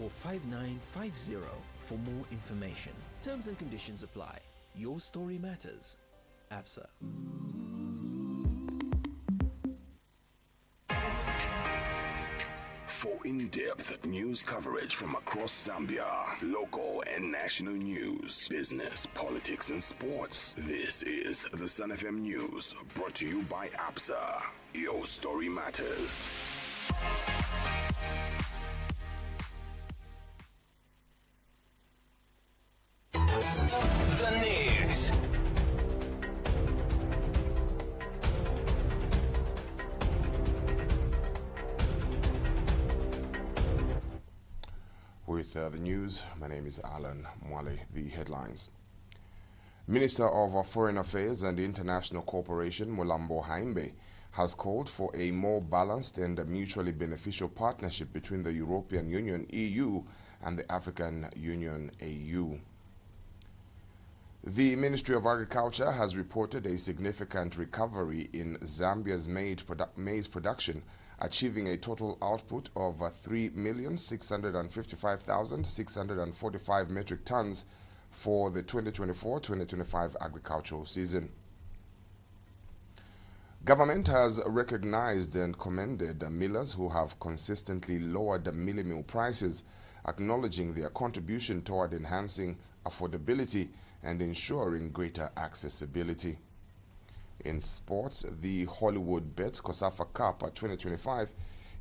call 5950 for more information. Terms and conditions apply. Your story matters. ABSA. For in-depth news coverage from across Zambia, local and national news, business, politics, and sports, this is the Sun FM News, brought to you by ABSA. Your story matters. The news. With the news, my name is Alan Mwale. The headlines. Minister of Foreign Affairs and International Cooperation, Mulambo Haimbe, has called for a more balanced and mutually beneficial partnership between the European Union, EU, and the African Union, AU. The Ministry of Agriculture has reported a significant recovery in Zambia's maize production, achieving a total output of 3,655,645 metric tons for the 2024-2025 agricultural season. Government has recognized and commended the millers who have consistently lowered the milling meal prices, acknowledging their contribution toward enhancing affordability and ensuring greater accessibility. In sports, the Hollywood Bets COSAFA Cup 2025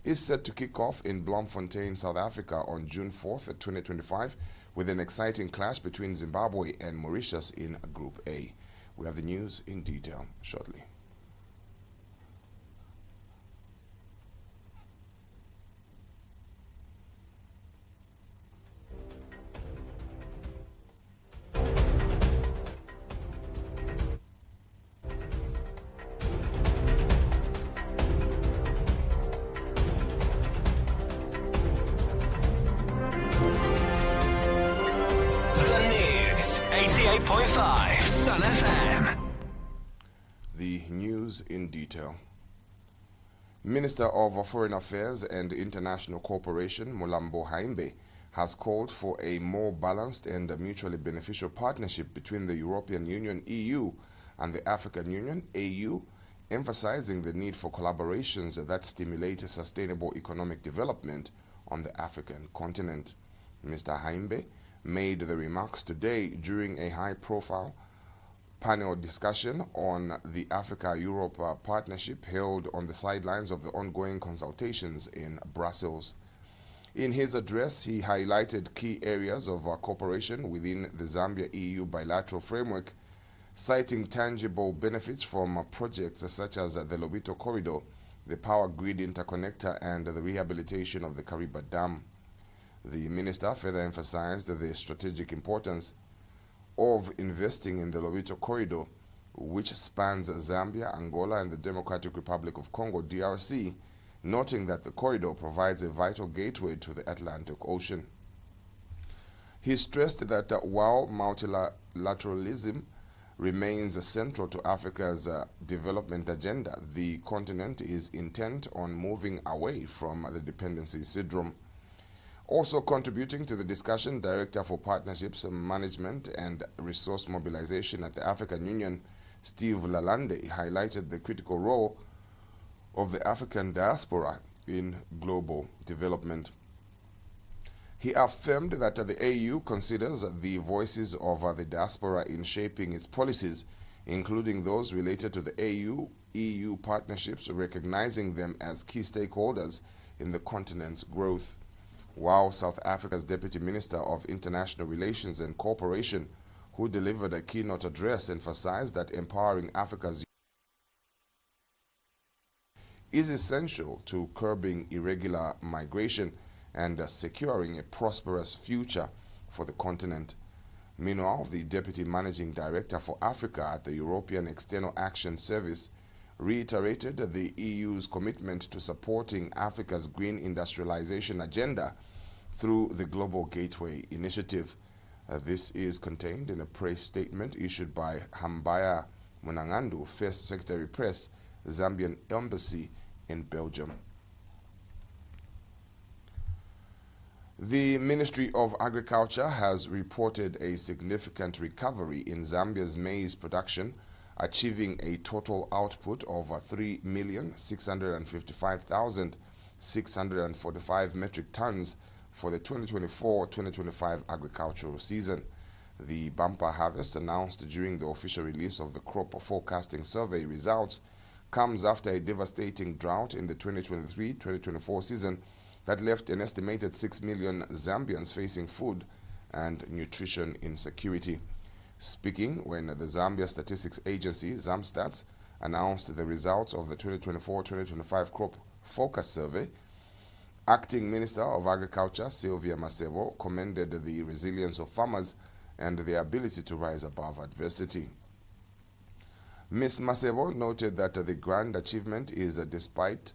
is set to kick off in Bloemfontein, South Africa on June 4th, 2025, with an exciting clash between Zimbabwe and Mauritius in Group A. We have the news in detail shortly. Sun FM. The news in detail. Minister of Foreign Affairs and International Cooperation, Mulambo Haimbe, has called for a more balanced and mutually beneficial partnership between the European Union, EU, and the African Union, AU, emphasizing the need for collaborations that stimulate sustainable economic development on the African continent. Mr. Haimbe made the remarks today during a high-profile panel discussion on the Africa-Europe partnership held on the sidelines of the ongoing consultations in Brussels. In his address, he highlighted key areas of cooperation within the Zambia-EU bilateral framework, citing tangible benefits from projects such as the Lobito Corridor, the Power Grid Interconnector, and the rehabilitation of the Kariba Dam. The minister further emphasized the strategic importance of investing in the Lobito Corridor, which spans Zambia, Angola, and the Democratic Republic of Congo, DRC, noting that the corridor provides a vital gateway to the Atlantic Ocean. He stressed that while multilateralism remains central to Africa's development agenda, the continent is intent on moving away from the dependency syndrome. Also contributing to the discussion, Director for Partnerships, Management and Resource Mobilization at the African Union, Steve Lalande, highlighted the critical role of the African diaspora in global development. He affirmed that the AU considers the voices of the diaspora in shaping its policies, including those related to the AU-EU partnerships, recognizing them as key stakeholders in the continent's growth. While South Africa's Deputy Minister of International Relations and Cooperation, who delivered a keynote address, emphasized that empowering Africa's is essential to curbing irregular migration and securing a prosperous future for the continent. Meanwhile, the Deputy Managing Director for Africa at the European External Action Service reiterated the EU's commitment to supporting Africa's green industrialization agenda through the Global Gateway Initiative. This is contained in a press statement issued by Hambaya Munangandu, First Secretary Press, Zambian Embassy in Belgium. The Ministry of Agriculture has reported a significant recovery in Zambia's maize production, achieving a total output of 3,655,645 metric tons for the 2024-2025 agricultural season. The bumper harvest announced during the official release of the crop forecasting survey results comes after a devastating drought in the 2023-2024 season that left an estimated 6 million Zambians facing food and nutrition insecurity. Speaking when the Zambia Statistics Agency, ZAMSTATS, announced the results of the 2024-2025 crop focus survey, Acting Minister of Agriculture Sylvia Masebo commended the resilience of farmers and their ability to rise above adversity. Ms. Masebo noted that the grand achievement is despite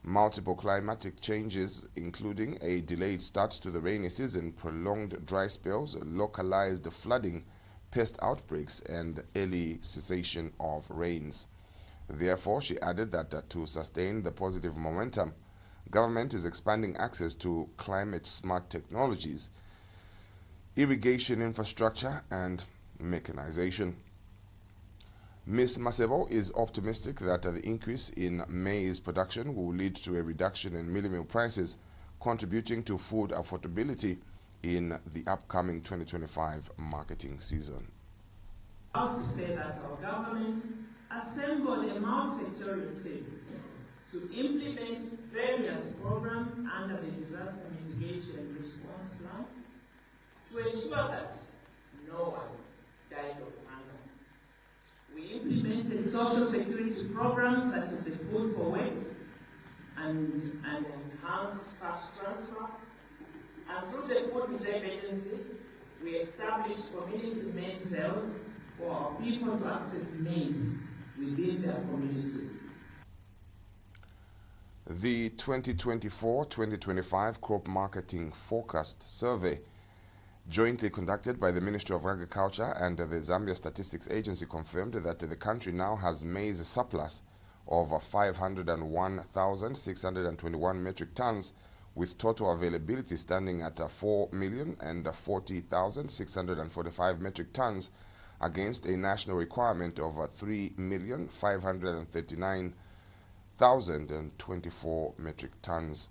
multiple climatic changes, including a delayed start to the rainy season, prolonged dry spells, localized flooding, pest outbreaks, and early cessation of rains. Therefore, she added that to sustain the positive momentum, government is expanding access to climate-smart technologies, irrigation infrastructure, and mechanization. Ms. Masebo is optimistic that the increase in maize production will lead to a reduction in mealie meal prices, contributing to food affordability in the upcoming 2025 marketing season. I'm proud to say that our government assembled a multi-sectorial team to implement various programs under the Disaster Mitigation Response Plan to ensure that no one died of hunger. We implemented social security programs such as the Food for Work and enhanced cash transfer. And through the Food Reserve Agency, we established community maize cells for our people to access maize within their communities. The 2024-2025 Crop Marketing Forecast Survey, jointly conducted by the Ministry of Agriculture and the Zambia Statistics Agency, confirmed that the country now has maize surplus of 501,621 metric tons, with total availability standing at 4,040,645 metric tons against a national requirement of 3,539,024 metric tons.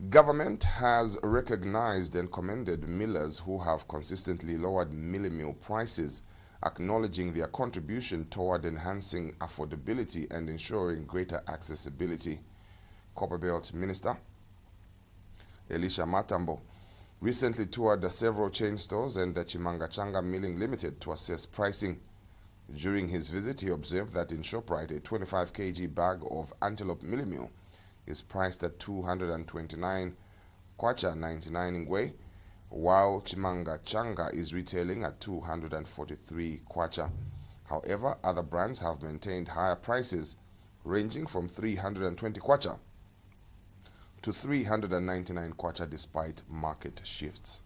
Government has recognized and commended millers who have consistently lowered mealie meal prices, acknowledging their contribution toward enhancing affordability and ensuring greater accessibility. Copperbelt Minister Elisha Matambo recently toured several chain stores and the Chimanga Milling Limited to assess pricing. During his visit, he observed that in ShopRite, a 25 kg bag of antelope mealie meal is priced at 229 kwacha 99 ngwe, while Chimanga is retailing at 243 kwacha. However, other brands have maintained higher prices, ranging from 320 kwacha to 399 kwacha despite market shifts.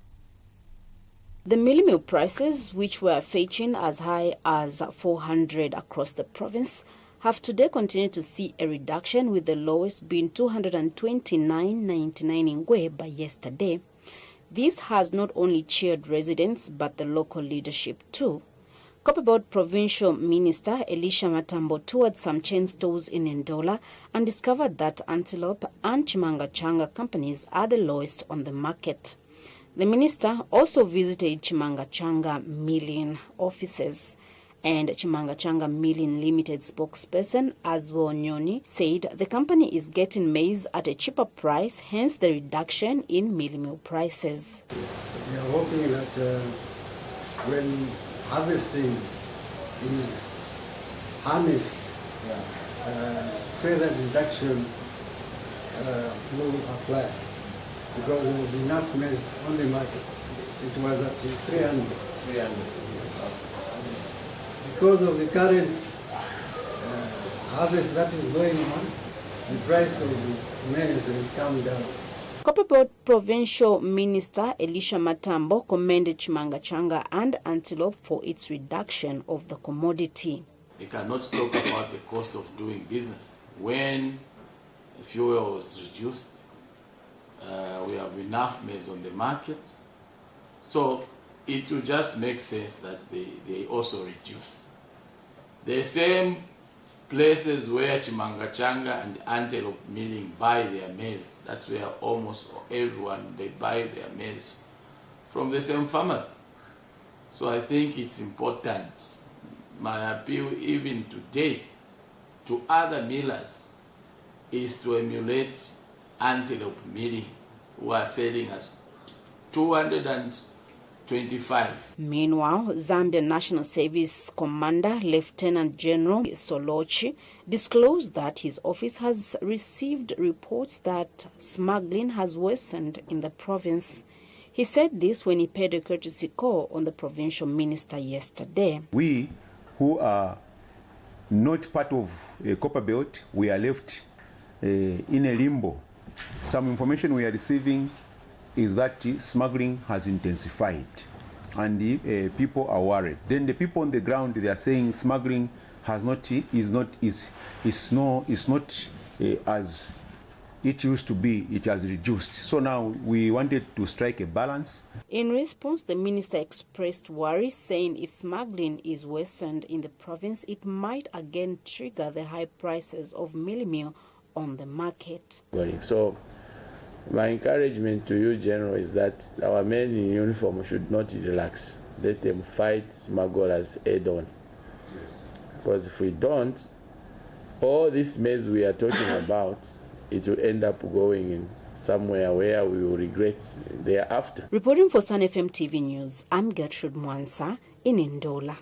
The mealie meal prices, which were fetching as high as 400 across the province, have today continued to see a reduction, with the lowest being 229.99 in Ngwe by yesterday. This has not only cheered residents but the local leadership too. Copperbelt Provincial Minister Elisha Matambo toured some chain stores in Ndola and discovered that Antelope and Chimanga companies are the lowest on the market. The minister also visited Chimanga milling offices, and Chimanga Milling Limited spokesperson Azwo Nyoni said the company is getting maize at a cheaper price, hence the reduction in mealie meal prices. We are hoping that when harvesting is harnessed, further reduction will apply, because there will be enough maize on the market. It was at 300. Because of the current harvest that is going on, the price of the maize has come down. Copperbelt Provincial Minister Elisha Matambo commended Chimanga and Antelope for its reduction of the commodity. You cannot talk about the cost of doing business when fuel was reduced, We have enough maize on the market. So it will just make sense that they also reduce. The same places where Chimangachanga and Antelope Milling buy their maize, that's where almost everyone, they buy their maize from the same farmers. So I think it's important. My appeal even today to other millers is to emulate Antelope Milling, who are selling us 225. Meanwhile, Zambian National Service Commander Lieutenant General Solochi disclosed that his office has received reports that smuggling has worsened in the province. He said this when he paid a courtesy call on the provincial minister yesterday. We who are not part of a copper belt, we are left in a limbo. Some information we are receiving is that smuggling has intensified and people are worried. Then the people on the ground, they are saying smuggling is not as it used to be, it has reduced. So now we wanted to strike a balance. In response, the minister expressed worry, saying if smuggling is worsened in the province, it might again trigger the high prices of mealie meal on the market. So my encouragement to you, General, is that our men in uniform should not relax. Let them fight smugglers head on. Yes. Because if we don't, all this maize we are talking about, it will end up going in somewhere where we will regret thereafter. Reporting for Sun FM TV News, I'm Gertrude Mwansa in Ndola.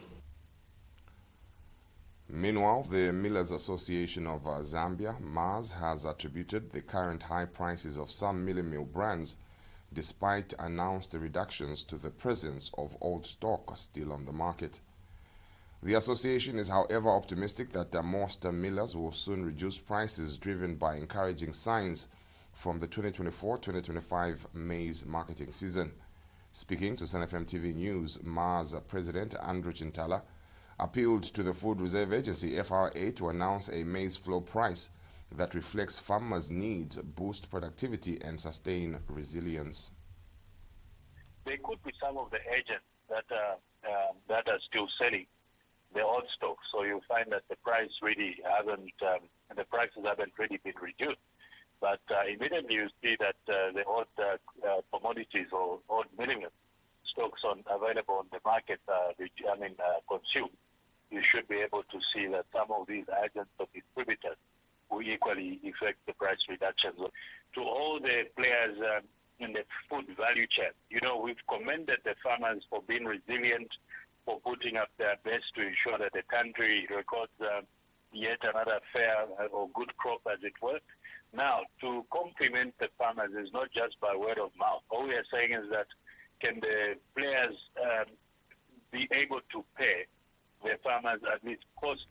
Meanwhile, the Millers Association of Zambia, MAZ, has attributed the current high prices of some millie meal brands despite announced reductions to the presence of old stock still on the market. The association is, however, optimistic that most millers will soon reduce prices driven by encouraging signs from the 2024-2025 maize marketing season. Speaking to Sun FM TV News, MAZ President Andrew Chintala appealed to the Food Reserve Agency, FRA, to announce a maize floor price that reflects farmers' needs, boost productivity, and sustain resilience. There could be some of the agents that are still selling the old stock, so you find that the price really hasn't, the prices haven't really been reduced. But immediately you see that the old commodities or old milling stocks available on the market, consumed, you should be able to see that some of these agents or distributors will equally effect the price reductions. To all the players in the food value chain, we've commended the farmers for being resilient, for putting up their best to ensure that the country records yet another fair or good crop, as it were. Now, to compliment the farmers is not just by word of mouth. All we are saying is that can the players be able to pay the farmers at least cost?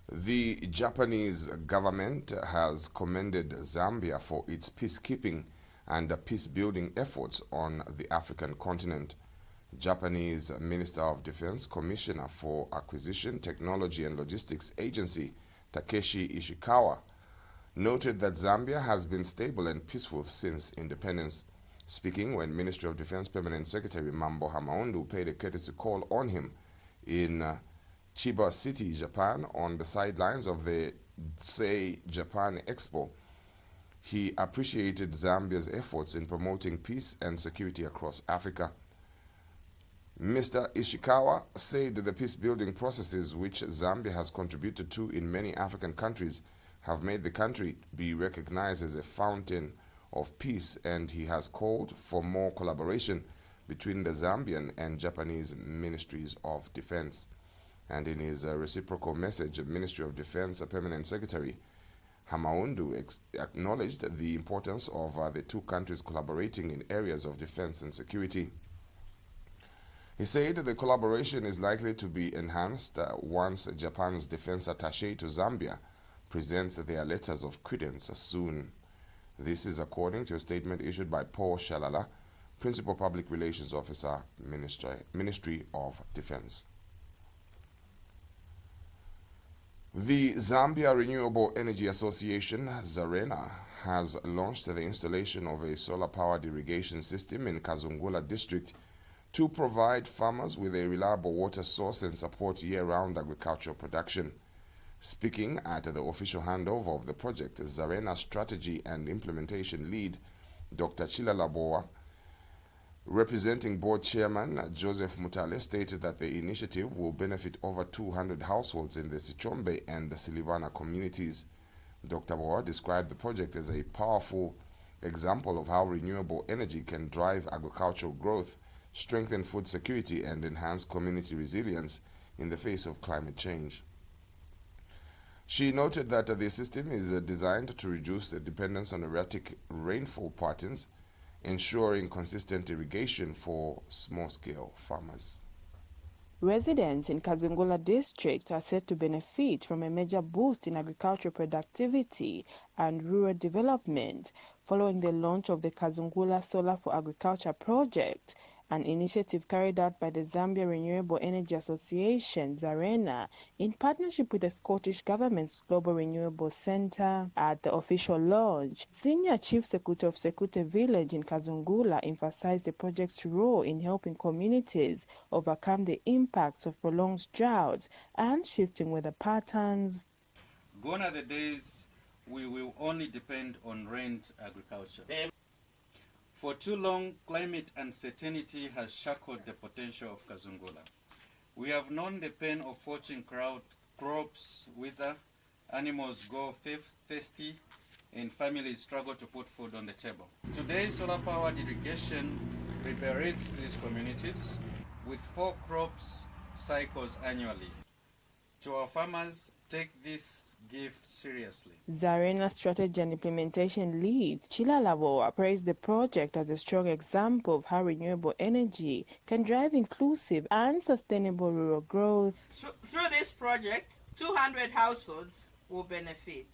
The Japanese government has commended Zambia for its peacekeeping and peace-building efforts on the African continent. Japanese Minister of Defense Commissioner for Acquisition, Technology and Logistics Agency, Takeshi Ishikawa, noted that Zambia has been stable and peaceful since independence. Speaking when Ministry of Defense Permanent Secretary Mambo Hamaundu paid a courtesy call on him in Chiba City, Japan, on the sidelines of the Say Japan Expo, he appreciated Zambia's efforts in promoting peace and security across Africa. Mr. Ishikawa said the peace-building processes which Zambia has contributed to in many African countries have made the country be recognized as a fountain of peace, and he has called for more collaboration between the Zambian and Japanese ministries of defense. And in his reciprocal message, Ministry of Defense Permanent Secretary Hamaundu acknowledged the importance of the two countries collaborating in areas of defense and security. He said the collaboration is likely to be enhanced once Japan's defense attaché to Zambia presents their letters of credence soon. This is according to a statement issued by Paul Shalala, Principal Public Relations Officer, Ministry of Defense. The Zambia Renewable Energy Association, ZARENA, has launched the installation of a solar-powered irrigation system in Kazungula district to provide farmers with a reliable water source and support year-round agricultural production. Speaking at the official handover of the project, ZARENA Strategy and Implementation Lead, Dr. Chilalaboa, representing board chairman Joseph Mutale, stated that the initiative will benefit over 200 households in the Sichombe and the Silivana communities. Dr. Boa described the project as a powerful example of how renewable energy can drive agricultural growth, strengthen food security, and enhance community resilience in the face of climate change. She noted that the system is designed to reduce the dependence on erratic rainfall patterns, ensuring consistent irrigation for small-scale farmers. Residents in Kazungula district are set to benefit from a major boost in agricultural productivity and rural development following the launch of the Kazungula Solar for Agriculture project, an initiative carried out by the Zambia Renewable Energy Association, ZARENA, in partnership with the Scottish Government's Global Renewable Centre. At the official launch, Senior Chief Secretary of Sekute Village in Kazungula emphasized the project's role in helping communities overcome the impacts of prolonged droughts and shifting weather patterns. Gone are the days we will only depend on rained agriculture. For too long, climate uncertainty has shackled the potential of Kazungula. We have known the pain of watching crops wither, animals go thirsty, and families struggle to put food on the table. Today, solar-powered irrigation liberates these communities with 4 crops cycles annually. To our farmers, take this gift seriously. ZARENA Strategy and Implementation Lead Chilalaboa praised the project as a strong example of how renewable energy can drive inclusive and sustainable rural growth. Through this project, 200 households will benefit.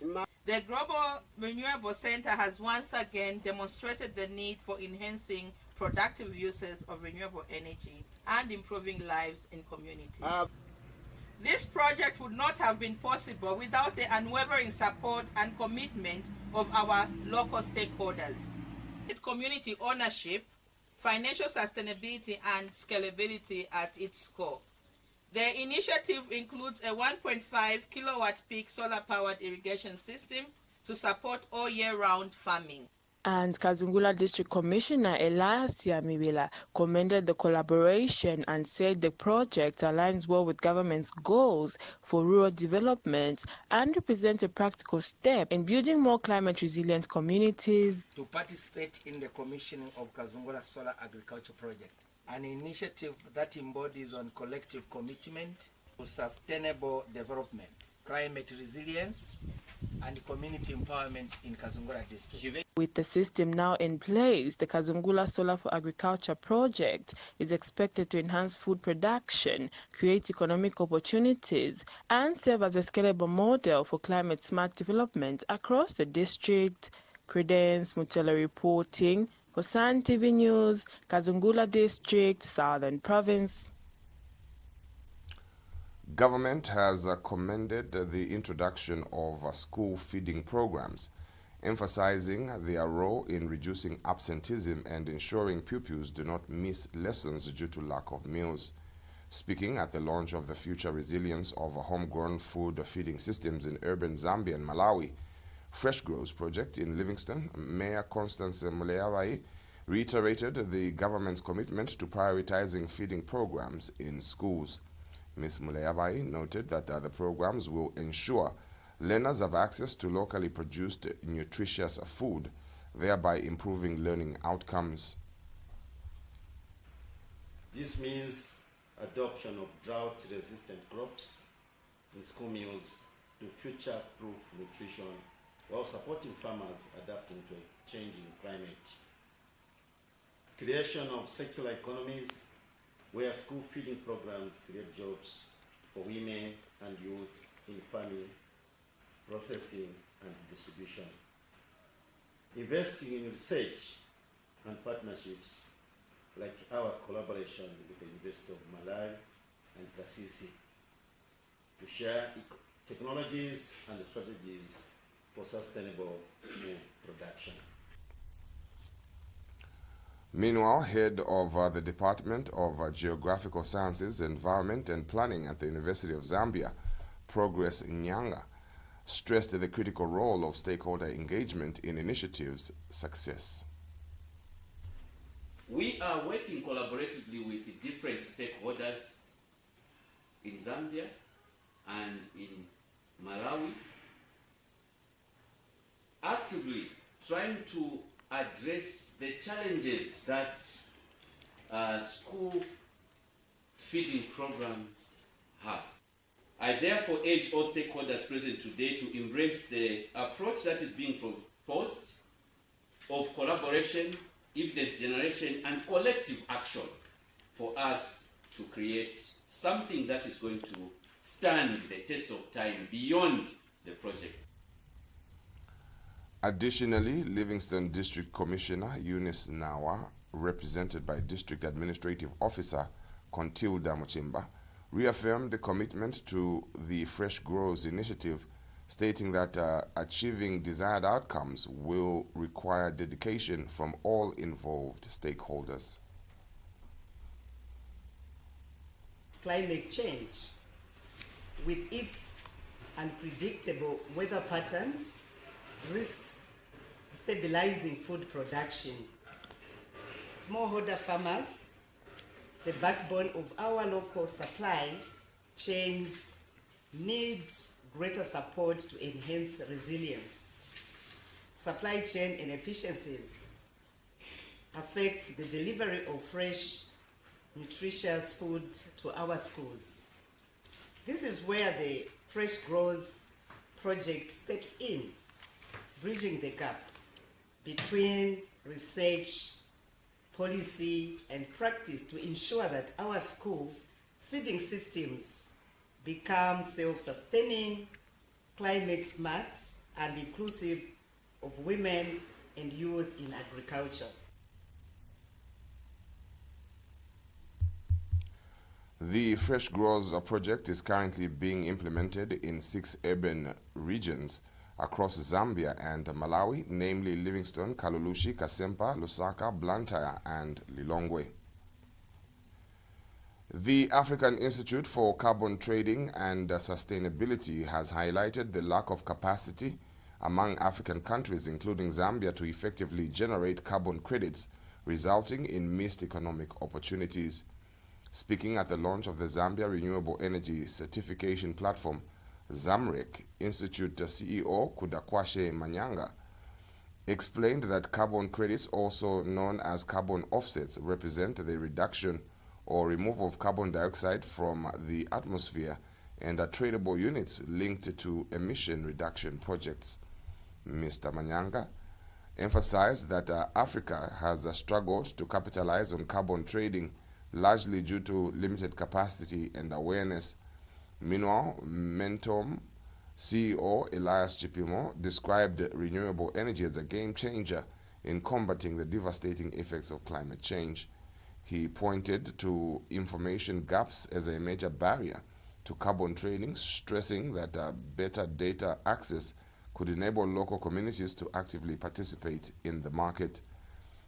The Global Renewable Centre has once again demonstrated the need for enhancing productive uses of renewable energy and improving lives in communities. This project would not have been possible without the unwavering support and commitment of our local stakeholders. Community ownership, financial sustainability, and scalability at its core. The initiative includes a 1.5 kilowatt peak solar-powered irrigation system to support all year-round farming. And Kazungula District Commissioner Elias Yamibila commended the collaboration and said the project aligns well with government's goals for rural development and represents a practical step in building more climate-resilient communities. To participate in the commissioning of Kazungula Solar Agriculture Project, an initiative that embodies on collective commitment to sustainable development, climate resilience, and community empowerment in Kazungula district. With the system now in place, the Kazungula Solar for Agriculture project is expected to enhance food production, create economic opportunities, and serve as a scalable model for climate-smart development across the district. Prudence Mutela reporting for Sun TV News, Kazungula District, Southern Province. Government has commended the introduction of school feeding programs, emphasizing their role in reducing absenteeism and ensuring pupils do not miss lessons due to lack of meals. Speaking at the launch of the future resilience of homegrown food feeding systems in urban Zambia and Malawi, Fresh Grows project in Livingston, Mayor Constance Muleawai reiterated the government's commitment to prioritizing feeding programs in schools. Ms. Muleawai noted that the programs will ensure learners have access to locally produced nutritious food, thereby improving learning outcomes. This means adoption of drought-resistant crops in school meals to future-proof nutrition while supporting farmers adapting to a changing climate. Creation of circular economies where school feeding programs create jobs for women and youth in farming, processing, and distribution. Investing in research and partnerships like our collaboration with the University of Malawi and Kasisi to share technologies and strategies for sustainable food production. Meanwhile, head of the Department of Geographical Sciences, Environment and Planning at the University of Zambia, Progress Nyanga, stressed the critical role of stakeholder engagement in initiatives' success. We are working collaboratively with different stakeholders in Zambia and in Malawi, actively trying to address the challenges that school feeding programs have. I therefore urge all stakeholders present today to embrace the approach that is being proposed of collaboration, evidence generation, and collective action for us to create something that is going to stand the test of time beyond the project. Additionally, Livingstone District Commissioner Eunice Nawa, represented by District Administrative Officer Contilda Muchimba, reaffirmed the commitment to the Fresh Growers Initiative, stating that achieving desired outcomes will require dedication from all involved stakeholders. Climate change, with its unpredictable weather patterns, risks stabilizing food production. Smallholder farmers, the backbone of our local supply chains, need greater support to enhance resilience. Supply chain inefficiencies affects the delivery of fresh, nutritious food to our schools. This is where the Fresh Growers project steps in, bridging the gap between research, policy, and practice to ensure that our school feeding systems become self-sustaining, climate smart, and inclusive of women and youth in agriculture. The Fresh Growers project is currently being implemented in 6 urban regions across Zambia and Malawi, namely Livingstone, Kalulushi, Kasempa, Lusaka, Blantyre, and Lilongwe. The African Institute for Carbon Trading and Sustainability has highlighted the lack of capacity among African countries, including Zambia, to effectively generate carbon credits, resulting in missed economic opportunities. Speaking at the launch of the Zambia Renewable Energy Certification Platform, ZAMREC Institute CEO Kudakwashe Manyanga explained that carbon credits, also known as carbon offsets, represent the reduction or removal of carbon dioxide from the atmosphere and are tradable units linked to emission reduction projects. Mr. Manyanga emphasized that Africa has struggled to capitalize on carbon trading, largely due to limited capacity and awareness. Meanwhile, Mentom CEO Elias Chipimo described renewable energy as a game changer in combating the devastating effects of climate change. He pointed to information gaps as a major barrier to carbon trading, stressing that better data access could enable local communities to actively participate in the market.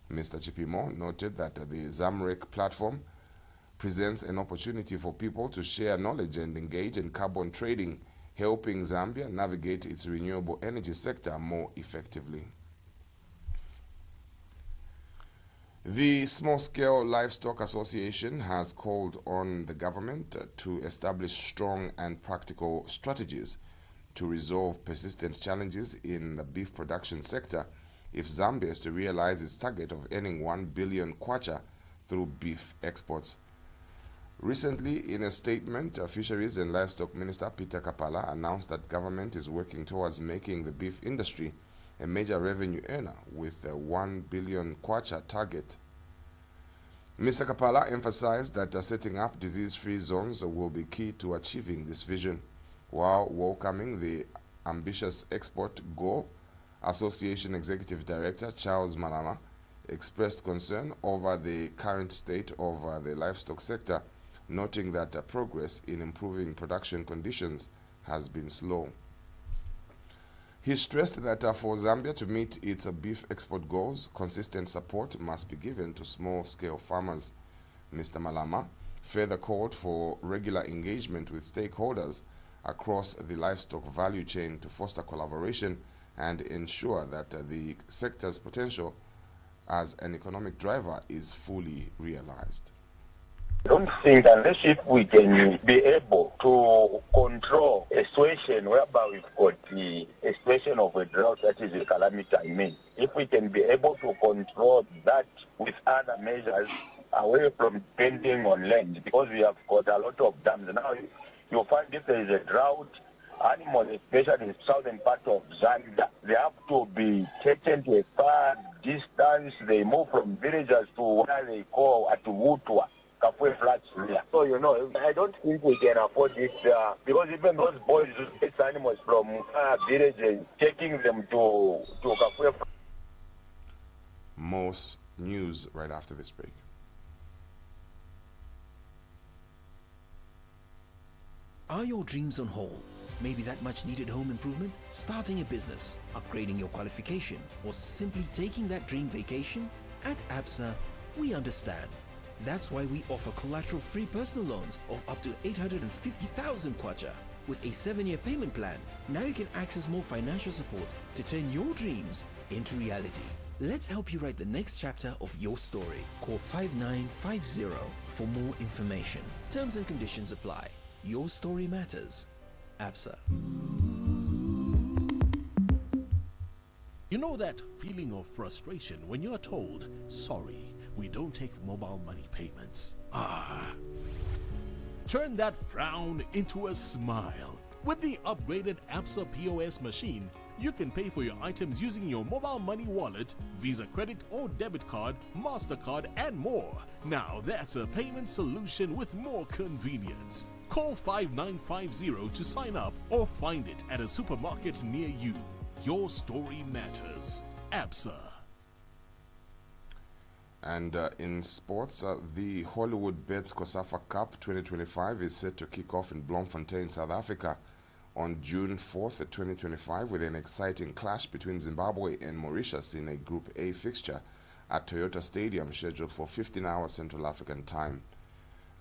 Mr. Chipimo noted that the ZAMREC platform presents an opportunity for people to share knowledge and engage in carbon trading, helping Zambia navigate its renewable energy sector more effectively. The Small Scale Livestock Association has called on the government to establish strong and practical strategies to resolve persistent challenges in the beef production sector if Zambia is to realize its target of earning 1 billion kwacha through beef exports. Recently, in a statement, Fisheries and Livestock Minister Peter Kapala announced that government is working towards making the beef industry a major revenue earner with a 1 billion kwacha target. Mr. Kapala emphasized that setting up disease-free zones will be key to achieving this vision, while welcoming the ambitious Export Go Association Executive Director Charles Malama expressed concern over the current state of the livestock sector, noting that progress in improving production conditions has been slow. He stressed that for Zambia to meet its beef export goals, consistent support must be given to small-scale farmers. Mr. Malama further called for regular engagement with stakeholders across the livestock value chain to foster collaboration and ensure that the sector's potential as an economic driver is fully realized. I don't think unless if we can be able to control a situation whereby we've got a situation of a drought that is a calamity, if we can be able to control that with other measures away from depending on land, because we have got a lot of dams. Now you'll find if there is a drought, animals, especially in the southern part of Zambia, they have to be taken to a far distance. They move from villages to where they call at Wutwa. So, I don't think we can afford this because even those boys who take animals from villages, taking them to Kafue. Most news right after this break. Are your dreams on hold? Maybe that much needed home improvement, starting a business, upgrading your qualification, or simply taking that dream vacation? At ABSA, we understand. That's why we offer collateral-free personal loans of up to 850,000 kwacha. With a 7-year payment plan, now you can access more financial support to turn your dreams into reality. Let's help you write the next chapter of your story. Call 5950 for more information. Terms and conditions apply. Your story matters. ABSA. You know that feeling of frustration when you're told, sorry, we don't take mobile money payments. Turn that frown into a smile. With the upgraded ABSA POS machine, you can pay for your items using your mobile money wallet, Visa credit or debit card, MasterCard, and more. Now that's a payment solution with more convenience. Call 5950 to sign up or find it at a supermarket near you. Your story matters. ABSA. And in sports, the Hollywood Bets COSAFA Cup 2025 is set to kick off in Bloemfontein, South Africa on June 4th, 2025 with an exciting clash between Zimbabwe and Mauritius in a Group A fixture at Toyota Stadium scheduled for 15 hours Central African time.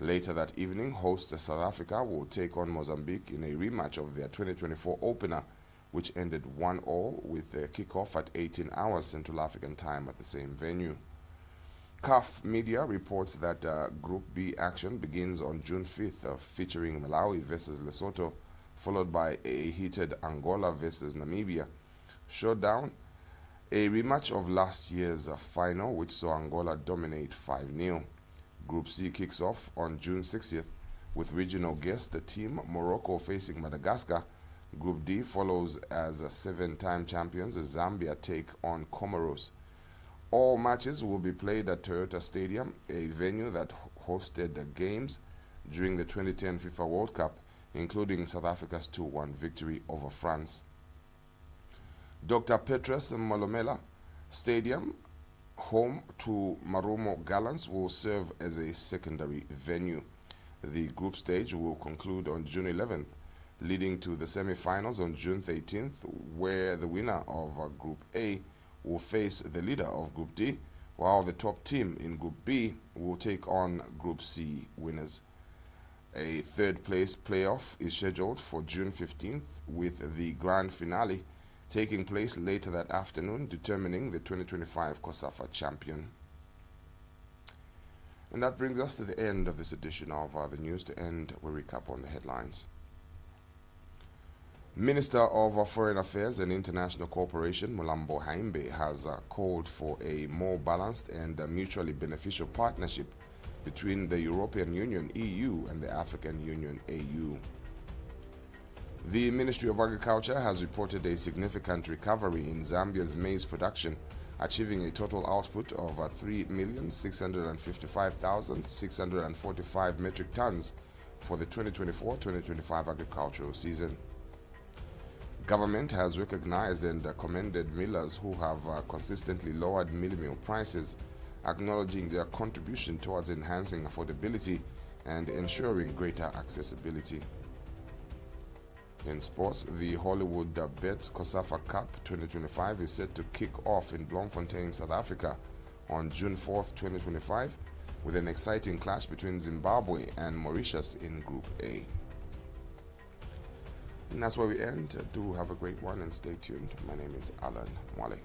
Later that evening, host South Africa will take on Mozambique in a rematch of their 2024 opener, which ended 1-1 with a kickoff at 18 hours Central African time at the same venue. CAF Media reports that Group B action begins on June 5th, featuring Malawi versus Lesotho, followed by a heated Angola versus Namibia showdown, a rematch of last year's final, which saw Angola dominate 5-0. Group C kicks off on June 60th with regional guest team Morocco facing Madagascar. Group D follows as 7-time champions Zambia take on Comoros. All matches will be played at Toyota Stadium, a venue that hosted the games during the 2010 FIFA World Cup, including South Africa's 2-1 victory over France. Dr. Petrus Malomela Stadium, home to Marumo Gallants, will serve as a secondary venue. The group stage will conclude on June 11th, leading to the semi-finals on June 13th, where the winner of Group A will face the leader of Group D, while the top team in Group B will take on Group C winners. A third-place playoff is scheduled for June 15th, with the grand finale taking place later that afternoon, determining the 2025 COSAFA champion. And that brings us to the end of this edition of the news. To end, we recap on the headlines. Minister of Foreign Affairs and International Cooperation, Mulambo Haimbe, has called for a more balanced and mutually beneficial partnership between the European Union, EU, and the African Union, AU. The Ministry of Agriculture has reported a significant recovery in Zambia's maize production, achieving a total output of 3,655,645 metric tons for the 2024-2025 agricultural season. Government has recognized and commended millers who have consistently lowered milling meal prices, acknowledging their contribution towards enhancing affordability and ensuring greater accessibility. In sports, the Hollywood Bet COSAFA Cup 2025 is set to kick off in Bloemfontein, South Africa on June 4th, 2025, with an exciting clash between Zimbabwe and Mauritius in Group A. And that's where we end. Do have a great one and stay tuned. My name is Alan Mwale.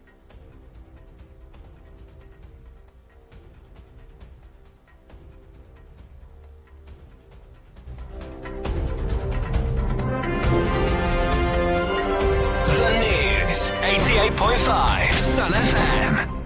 The News, 88.5 Sun FM.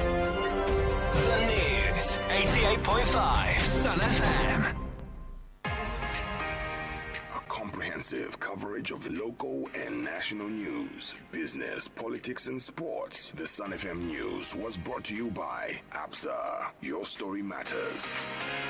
The News, 88.5 Sun FM. A comprehensive coverage of local and national news, business, politics, and sports. The Sun FM News was brought to you by ABSA. Your story matters.